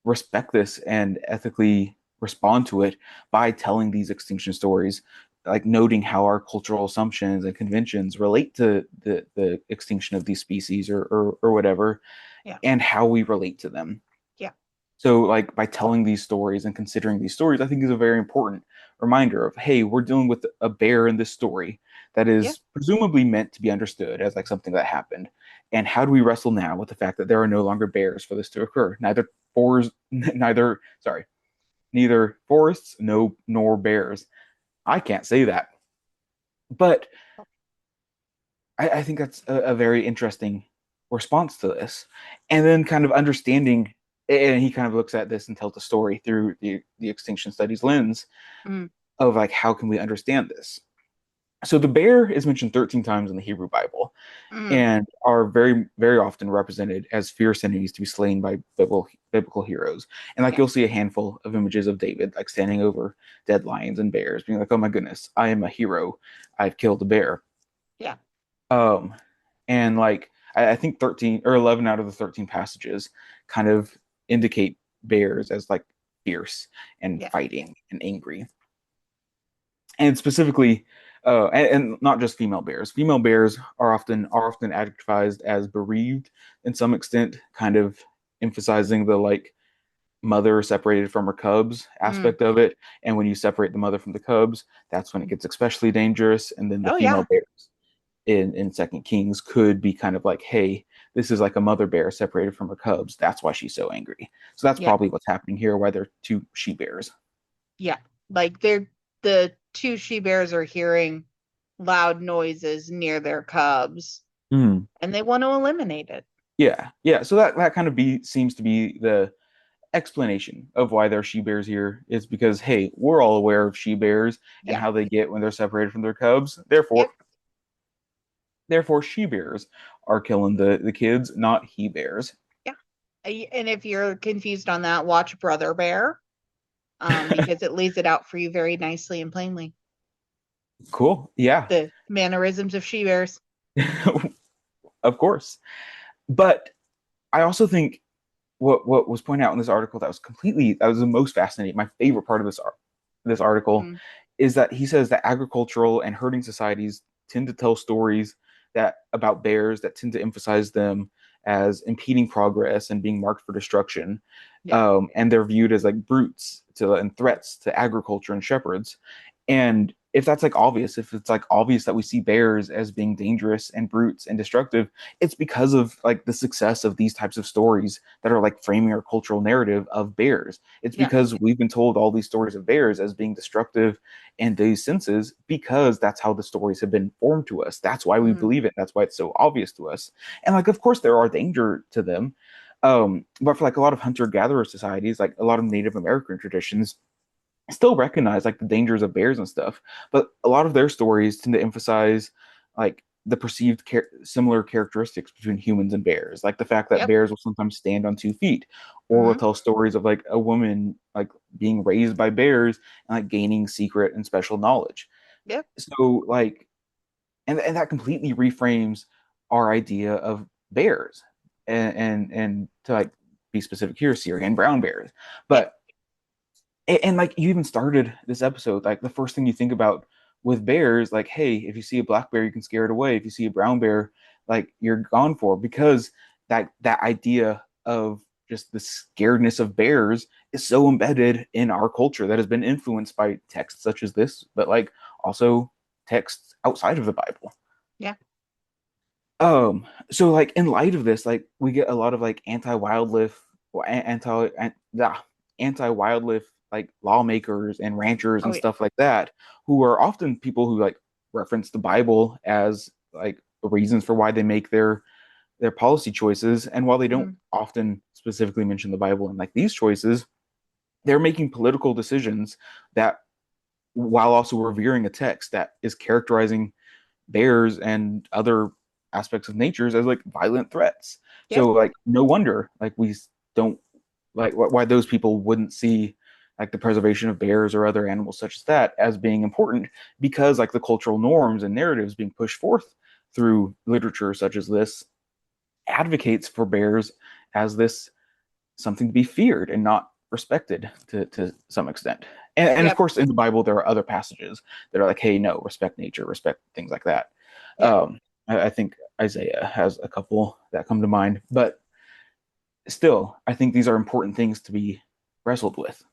respect this and ethically respond to it by telling these extinction stories, like noting how our cultural assumptions and conventions relate to the extinction of these species or whatever, yeah, and how we relate to them. yeah, So, like by telling these stories and considering these stories, I think is a very important reminder of, hey, we're dealing with a bear in this story that yeah, is presumably meant to be understood as like something that happened. And how do we wrestle now with the fact that there are no longer bears for this to occur? Neither forests, no nor bears. I can't say that, but I think that's a very interesting response to this. And then kind of understanding, and he kind of looks at this and tells the story through the extinction studies lens mm, of like, how can we understand this? So the bear is mentioned 13 times in the Hebrew Bible mm, and are very, very often represented as fierce enemies to be slain by biblical heroes. And like yeah, you'll see a handful of images of David like standing over dead lions and bears, being like, "Oh my goodness, I am a hero. I've killed a bear." yeah, Um, and like I think 13 or 11 out of the 13 passages kind of indicate bears as like fierce and yeah, fighting and angry. And specifically, and not just female bears. Female bears are often adjectivized as bereaved in some extent, kind of emphasizing the like mother separated from her cubs mm. aspect of it. And when you separate the mother from the cubs, that's when it gets especially dangerous. And then the Oh female yeah, bears in Second Kings could be kind of like, hey, this is like a mother bear separated from her cubs. That's why she's so angry. So that's yeah, probably what's happening here. Why they're two she bears. yeah. Like the two she bears are hearing loud noises near their cubs Mm. and they want to eliminate it. Yeah, yeah. So that kind of seems to be the explanation of why there are she bears here is because hey, we're all aware of she bears and Yeah. how they get when they're separated from their cubs. Therefore, Yep. therefore, she bears are killing the kids, not he bears. Yeah. And if you're confused on that, watch Brother Bear, because it lays it out for you very nicely and plainly. Cool. Yeah, The mannerisms of she bears. of course. But I also think what was pointed out in this article that was the most fascinating. My favorite part of this article Mm, is that he says that agricultural and herding societies tend to tell stories that about bears that tend to emphasize them as impeding progress and being marked for destruction, yeah. and they're viewed as like brutes and threats to agriculture and shepherds. And if that's like obvious, if it's like obvious that we see bears as being dangerous and brutes and destructive, it's because of like the success of these types of stories that are like framing our cultural narrative of bears. It's Yeah. because we've been told all these stories of bears as being destructive in these senses because that's how the stories have been formed to us. That's why we Mm, believe it. That's why it's so obvious to us. And like, of course, there are danger to them. But for like a lot of hunter-gatherer societies, like a lot of Native American traditions, still recognize like the dangers of bears and stuff. But a lot of their stories tend to emphasize like the perceived similar characteristics between humans and bears, like the fact that Yep. bears will sometimes stand on 2 feet, or will Hmm. tell stories of like a woman like being raised by bears and like gaining secret and special knowledge. Yep. So like, and that completely reframes our idea of bears, and to like be specific here, Syrian brown bears. Yep. But and like you even started this episode, like the first thing you think about with bears, like, hey, if you see a black bear, you can scare it away. If you see a brown bear, like you're gone for, because that idea of just the scaredness of bears is so embedded in our culture that has been influenced by texts such as this, but like also texts outside of the Bible. Yeah. So like in light of this, like we get a lot of like anti-wildlife or anti-wildlife like lawmakers and ranchers Oh and yeah. stuff like that, who are often people who like reference the Bible as like reasons for why they make their policy choices. And while they don't Mm. often specifically mention the Bible in like these choices, they're making political decisions that while also revering a text that is characterizing bears and other aspects of natures as like violent threats. Yep. So like no wonder like we don't like why those people wouldn't see like the preservation of bears or other animals such as that as being important, because like the cultural norms and narratives being pushed forth through literature such as this advocates for bears as this something to be feared and not respected to some extent. And of Yep. course, in the Bible, there are other passages that are like, hey, no, respect nature, respect things like that. Yeah. I think Isaiah has a couple that come to mind, but still, I think these are important things to be wrestled with.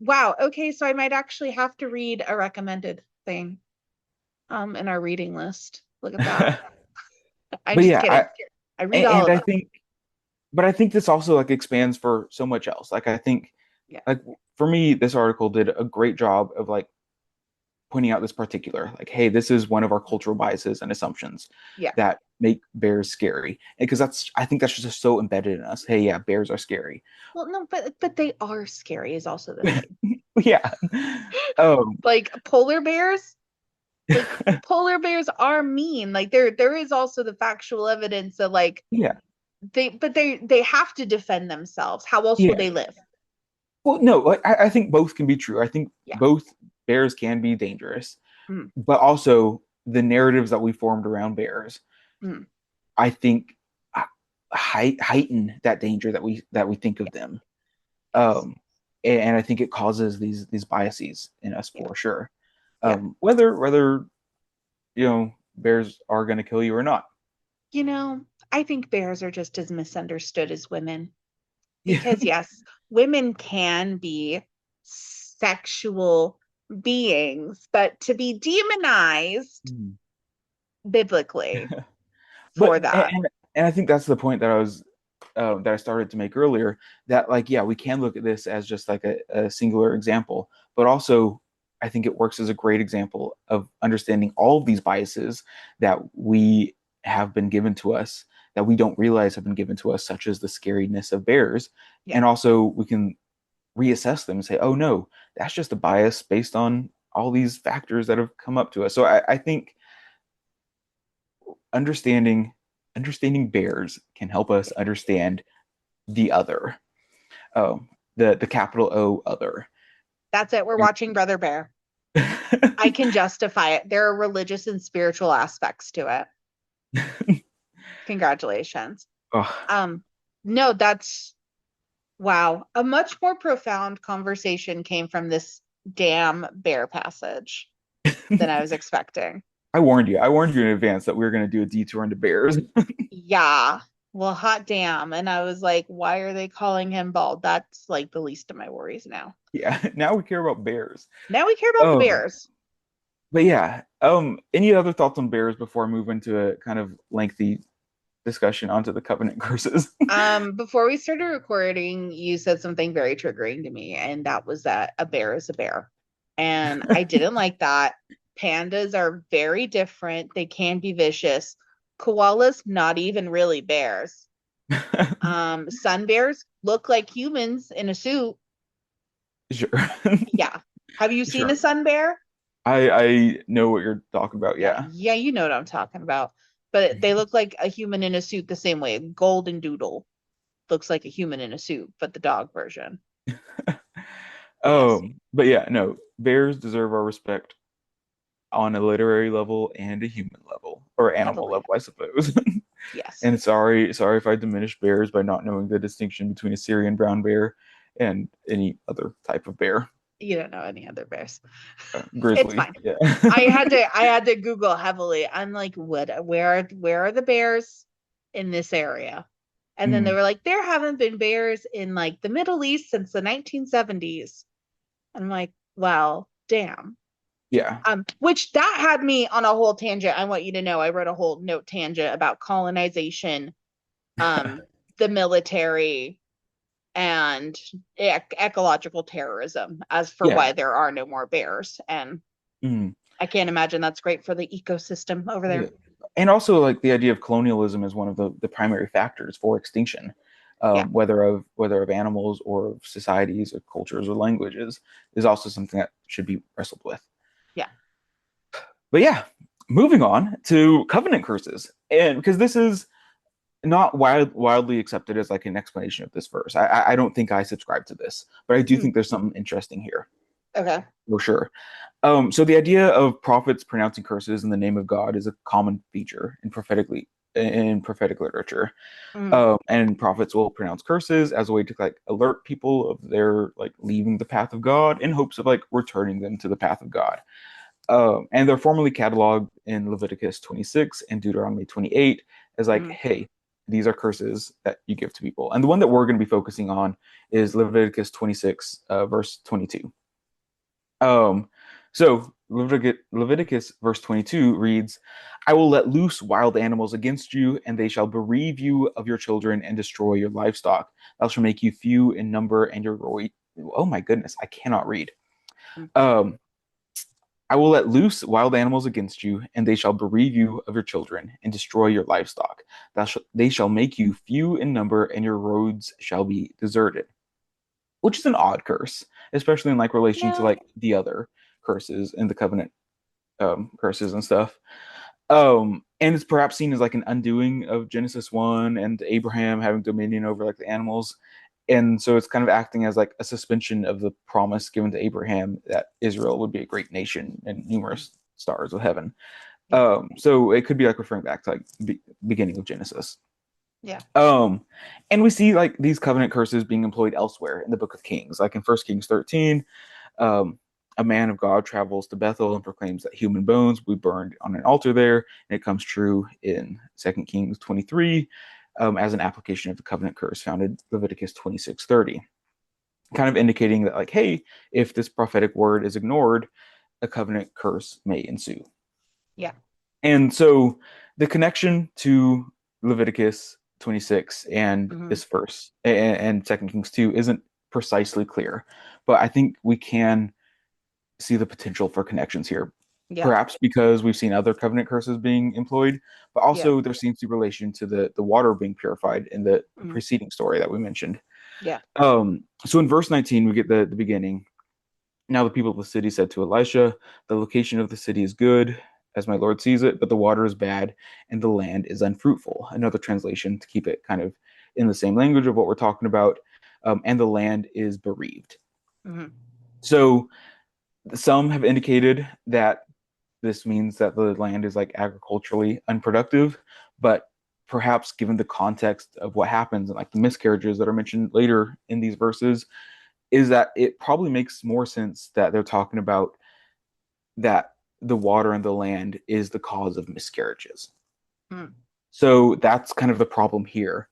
Wow. Okay, so I might actually have to read a recommended thing in our reading list. Look at that. But I'm just yeah, kidding. I read all and of I them. think, but I think this also like expands for so much else. Like I think, Yeah. like for me, this article did a great job of like pointing out this particular, like, hey, this is one of our cultural biases and assumptions Yeah. that make bears scary. Because that's, I think that's just so embedded in us. Hey, yeah, bears are scary. Well, no, but they are scary is also the thing. Yeah. Um, Like like polar bears are mean. Like there is also the factual evidence that like yeah. they have to defend themselves. How else would Yeah. they live? Well, no, like I think both can be true. I think Yeah. both bears can be dangerous, Mm, but also the narratives that we formed around bears, mm, I think heighten that danger that we think of them. yes. Um, and I think it causes these biases in us Yeah. for sure. Yeah. Whether bears are going to kill you or not. I think bears are just as misunderstood as women. Yeah. Because yes, women can be sexual beings, but to be demonized Mhm. biblically for But that. and I think that's the point that I started to make earlier. That like yeah, we can look at this as just like a singular example, but also I think it works as a great example of understanding all of these biases that we have been given to us that we don't realize have been given to us, such as the scariness of bears, Yeah. and also we can reassess them and say, oh no, that's just a bias based on all these factors that have come up to us. So I think understanding understanding bears can help us understand the other, um, the capital O other. That's it. We're watching Brother Bear. I can justify it. There are religious and spiritual aspects to it. Congratulations. Oh. Um, no, that's wow. A much more profound conversation came from this damn bear passage than I was expecting. I warned you. I warned you in advance that we were going to do a detour into bears. Yeah. Well, hot damn. And I was like, why are they calling him bald? That's like the least of my worries now. Yeah, now we care about bears. Now we care about the Um, bears. but yeah, any other thoughts on bears before I move into a kind of lengthy discussion onto the covenant curses? Before we started recording, you said something very triggering to me, and that was that a bear is a bear. And I didn't like that. Pandas are very different. They can be vicious. Koalas, not even really bears. Sun bears look like humans in a suit. Sure. Yeah. Have you seen Sure. a sun bear? I know what you're talking about. Yeah, Yeah. yeah, you know what I'm talking about. But they look like a human in a suit the same way. Golden Doodle looks like a human in a suit, but the dog version. But yes, But yeah, no, bears deserve our respect on a literary level and a human level, or animal heavily. level, I suppose. Yes. And sorry if I diminished bears by not knowing the distinction between a Syrian brown bear and any other type of bear. You don't know any other bears. It's Grizzly, fine. yeah. I had to Google heavily. I'm like, where are the bears in this area? And then they Mm, were like, there haven't been bears in like the Middle East since the 1970s. I'm like, well, damn. yeah. Which that had me on a whole tangent. I want you to know I wrote a whole note tangent about colonization, um, the military, and ecological terrorism as for Yeah. why there are no more bears. And Mm, I can't imagine that's great for the ecosystem over yeah. there. And also like the idea of colonialism is one of the primary factors for extinction, Yeah, whether of animals or of societies or cultures or languages, is also something that should be wrestled with. yeah. But yeah, moving on to covenant curses. And because this is not wildly accepted as like an explanation of this verse. I don't think I subscribe to this, but I do Mm, think there's something interesting here okay. for sure. So the idea of prophets pronouncing curses in the name of God is a common feature in prophetic literature. Mm, And prophets will pronounce curses as a way to like alert people of their like leaving the path of God in hopes of like returning them to the path of God. And they're formally cataloged in Leviticus 26 and Deuteronomy 28 as like, mm, hey, these are curses that you give to people. And the one that we're going to be focusing on is Leviticus 26, verse 22. Um, so Leviticus verse 22 reads, I will let loose wild animals against you, and they shall bereave you of your children and destroy your livestock. Thou shall make you few in number, and your oh my goodness, I cannot read. mm. Um, I will let loose wild animals against you, and they shall bereave you of your children and destroy your livestock. They shall make you few in number, and your roads shall be deserted. Which is an odd curse, especially in like relation to No, like the other curses in the covenant curses and stuff. And it's perhaps seen as like an undoing of Genesis 1 and Abraham having dominion over like the animals. And so it's kind of acting as like a suspension of the promise given to Abraham that Israel would be a great nation and mm, numerous stars of heaven. yeah, So it could be like referring back to like beginning of Genesis. yeah. Um, and we see like these covenant curses being employed elsewhere in the book of Kings, like in 1 Kings 13. Um, a man of God travels to Bethel and proclaims that human bones will be burned on an altar there, and it comes true in 2 Kings 23, as an application of the covenant curse found in Leviticus 26:30, kind of indicating that like, hey, if this prophetic word is ignored, a covenant curse may ensue. Yeah. And so the connection to Leviticus 26 and Hmm. this verse and 2 Kings 2 isn't precisely clear, but I think we can see the potential for connections here. Yeah. Perhaps because we've seen other covenant curses being employed, but Yeah. also there seems to be relation to the water being purified in the Hmm. preceding story that we mentioned. Yeah. So in verse 19, we get the beginning. Now the people of the city said to Elisha, the location of the city is good, as my Lord sees it, but the water is bad and the land is unfruitful. Another translation to keep it kind of in the same language of what we're talking about, and the land is bereaved. Hmm. So some have indicated that this means that the land is like agriculturally unproductive, but perhaps given the context of what happens and like the miscarriages that are mentioned later in these verses, is that it probably makes more sense that they're talking about that the water and the land is the cause of miscarriages. Mm. So that's kind of the problem here.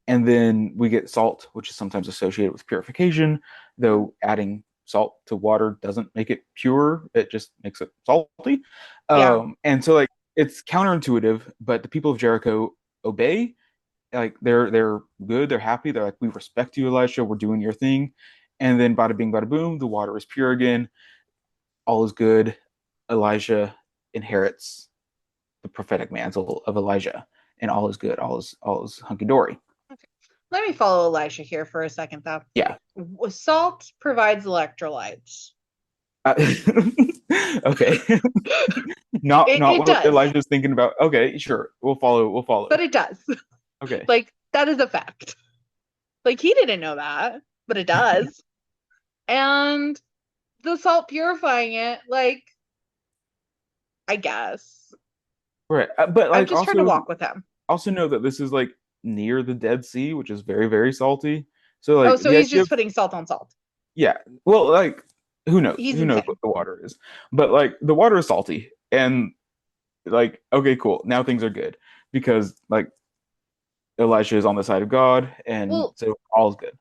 And then we get salt, which is sometimes associated with purification, Mm. though adding salt to water doesn't make it pure, it just makes it salty. Yeah. And so like it's counterintuitive, but the people of Jericho obey. Like they're good, they're happy, they're like, we respect you, Elisha, we're doing your thing. And then bada bing, bada boom, the water is pure again, all is good. Elijah inherits the prophetic mantle of Elijah, and all is good, all is hunky dory. Okay. Let me follow Elisha here for a second, though. Yeah. Salt provides electrolytes. Uh, okay. Not It, not it what does, Elijah's thinking about. Okay, sure. We'll follow. We'll but follow. it does. Okay. Like, that is a fact. Like, he didn't know that, but it does. And the salt purifying it, like, I guess. Right. But I'm like just trying to also walk with him. also know that this is like near the Dead Sea, which is very, very salty. So Oh, like so the he's idea of just putting salt on salt. yeah. Well, like who knows? He's Who knows insane. what the water is? But like the water is salty and like okay, cool. Now things are good because like Elisha is on the side of God and Well, so all's good.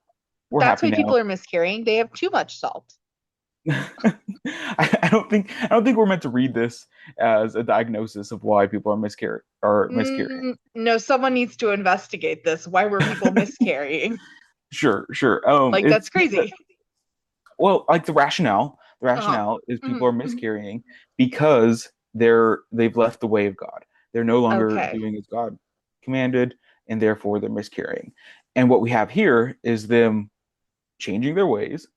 We're that's happy why now. people are miscarrying. They have too much salt. I don't think we're meant to read this as a diagnosis of why people are miscarrying. No, someone needs to investigate this. Why were people miscarrying? Sure, sure. Like, that's It's crazy. well, like the Uh-huh. rationale is Hmm. people are miscarrying because they've left the way of God. They're no longer Okay. doing as God commanded, and therefore they're miscarrying. And what we have here is them changing their ways,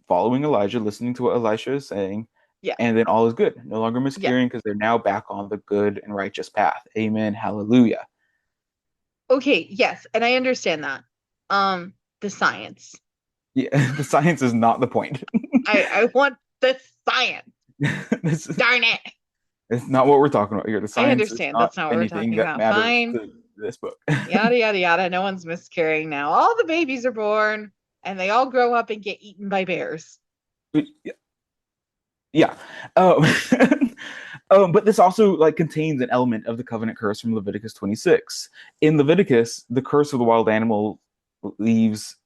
following Elijah, listening to what Elisha is saying, Yeah. and then all is good. No longer Yeah. miscarrying because they're now back on the good and righteous path. Amen. Hallelujah. Okay, yes, and I understand that. The science. Yeah, the science is not the point. I want the science. This Darn it. is not what we're talking about here. The I science is understand. not That's not what we're anything talking that about. matters Fine. to this book. Yada yada yada. No one's miscarrying now. All the babies are born and they all grow up and get eaten by bears. Yeah. Um, but this also like contains an element of the covenant curse from Leviticus 26. In Leviticus, the curse of the wild animal leaves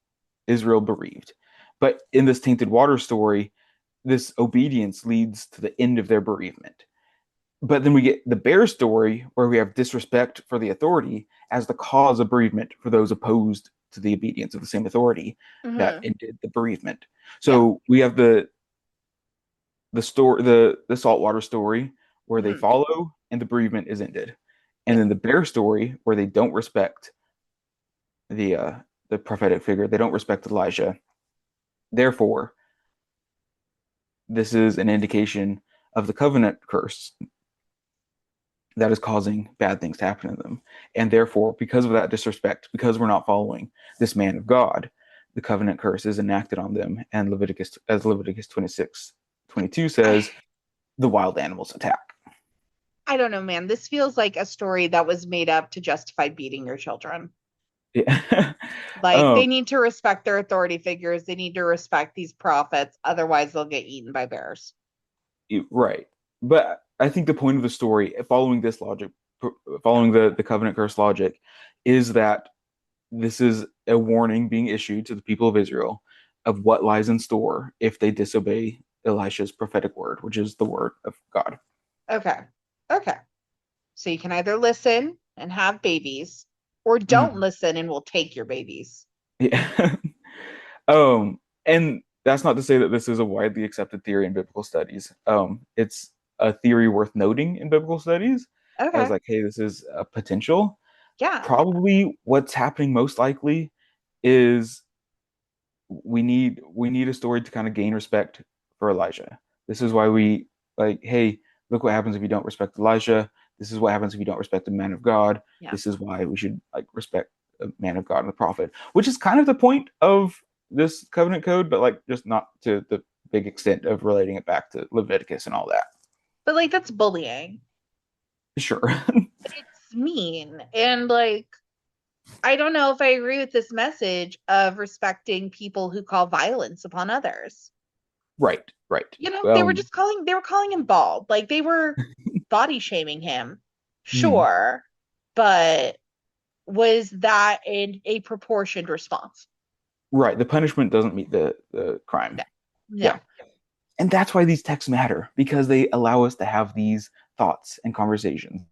Israel bereaved. But in this tainted water story, this obedience leads to the end of their bereavement. But then we get the bear story where we have disrespect for the authority as the cause of bereavement for those opposed to the obedience of the same authority that Hmm. ended the bereavement. Yeah. So we have the story the saltwater story where they Hmm. follow and the bereavement is ended. And Yeah. then the bear story where they don't respect the prophetic figure, they don't respect Elijah. Therefore, this is an indication of the covenant curse that is causing bad things to happen to them. And therefore, because of that disrespect, because we're not following this man of God, the covenant curse is enacted on them. And Leviticus 26:22 says, I the wild animals attack. I don't know, man. This feels like a story that was made up to justify beating your children. Yeah. Like, um, they need to respect their authority figures. They need to respect these prophets. Otherwise, they'll get eaten by bears. right. But I think the point of the story, following this logic, following the covenant curse logic, is that this is a warning being issued to the people of Israel of what lies in store if they disobey Elisha's prophetic word, which is the word of God. Okay. Okay. So you can either listen and have babies, or don't Mhm. listen and we'll take your babies. Yeah. And that's not to say that this is a widely accepted theory in biblical studies. It's a theory worth noting in biblical studies as Okay. like, hey, this is a potential. Yeah. Probably what's happening most likely is we need a story to kind of gain respect for Elijah. This is why we like, hey, look what happens if you don't respect Elijah. This is what happens if you don't respect the man of God. Yeah. This is why we should like respect the man of God and the prophet, which is kind of the point of this covenant code, but like just not to the big extent of relating it back to Leviticus and all that. But like, that's bullying. Sure. It's mean. And like, I don't know if I agree with this message of respecting people who call violence upon others. Right, right. You know, they were calling him bald. Like, they were body shaming him. Mhm. Sure. But was that a proportioned response? Right. The punishment doesn't meet the crime. No. Yeah. No. And that's why these texts matter because they allow us to have these thoughts and conversations.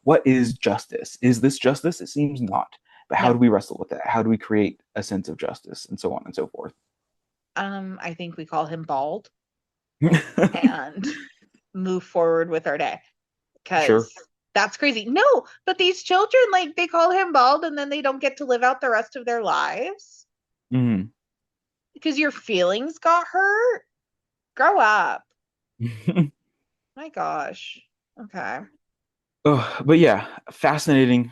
What is justice? Is this justice? It seems not. But how No. do we wrestle with that? How do we create a sense of justice and so on and so forth? I think we call him bald and move forward with our day Sure. because that's crazy. No, but these children, like, they call him bald and then they don't get to live out the rest of their lives Hmm. because your feelings got hurt. Grow up. My gosh. Okay. Oh, but yeah, fascinating,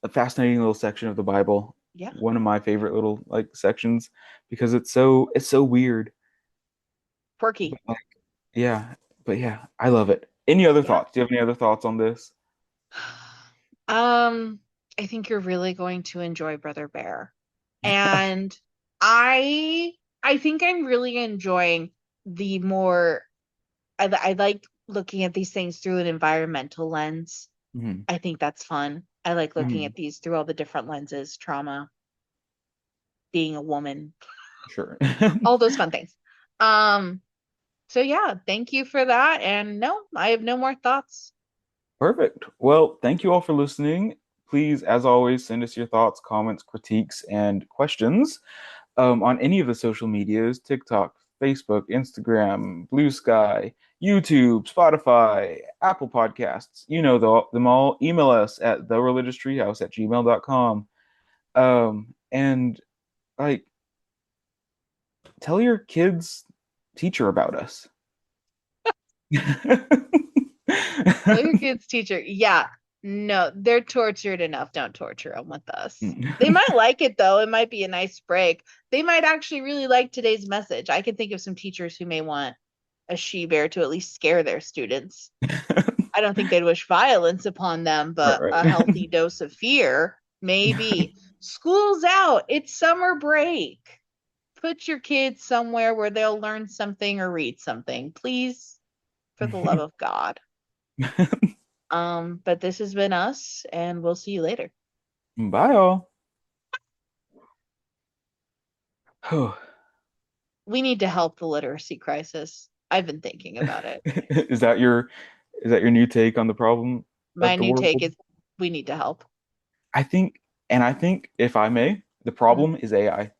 a fascinating little section of the Bible. Yeah. One of my favorite little like sections because it's so weird. Quirky. But like, yeah, but yeah, I love it. Any other Yeah. thoughts? Do you have any other thoughts on this? Um, I think you're really going to enjoy Brother Bear. And I I think I'm really enjoying the more I like looking at these things through an environmental lens. Mhm, I think that's fun. I like looking mhm, at these through all the different lenses, trauma, being a woman, sure. all those fun things. Um, so yeah, thank you for that. And no, I have no more thoughts. Perfect. Well, thank you all for listening. Please, as always, send us your thoughts, comments, critiques, and questions on any of the social medias: TikTok, Facebook, Instagram, Blue Sky, YouTube, Spotify, Apple Podcasts. You know them all. Email us at thereligioustreehouse@gmail.com. And like, tell your kids' teacher about us. Tell your kids' teacher, yeah, no, they're tortured enough. Don't torture them with us. They might like it though. It might be a nice break. They might actually really like today's message. I can think of some teachers who may want a she bear to at least scare their students. I don't think they'd wish violence upon them, Right, but a right. healthy dose of fear, maybe. School's out. It's summer break. Put your kids somewhere where they'll learn something or read something, please, for the love of God. But this has been us, and we'll see you later. Bye, all. We need to help the literacy crisis. I've been thinking about it. Is that your is that your new take on the problem My of the new take world? is we need to help. I think, if I may, the Mhm. problem is AI.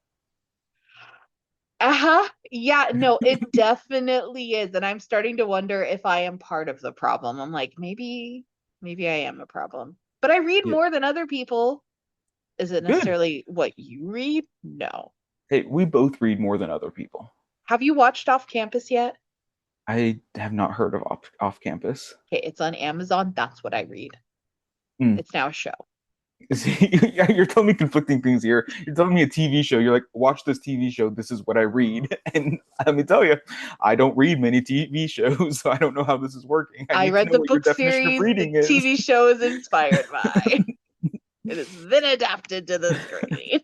Uh-huh. Yeah, no, it definitely is. And I'm starting to wonder if I am part of the problem. I'm like, maybe I am a problem. But I read Yeah, more than other people. Is it good. necessarily what you read? No. Hey, we both read more than other people. Have you watched Off Campus yet? I have not heard of off campus. Okay, it's on Amazon. That's what I read. Hmm. It's now a show. See, yeah, you're telling me conflicting things here. You're telling me a TV show. You're like, watch this TV show. This is what I read. And let me tell you, I don't read many TV shows, so I don't know how this is working. I I need to read know the what your book definition of series the reading is. TV show is inspired by. It has been adapted to the screen.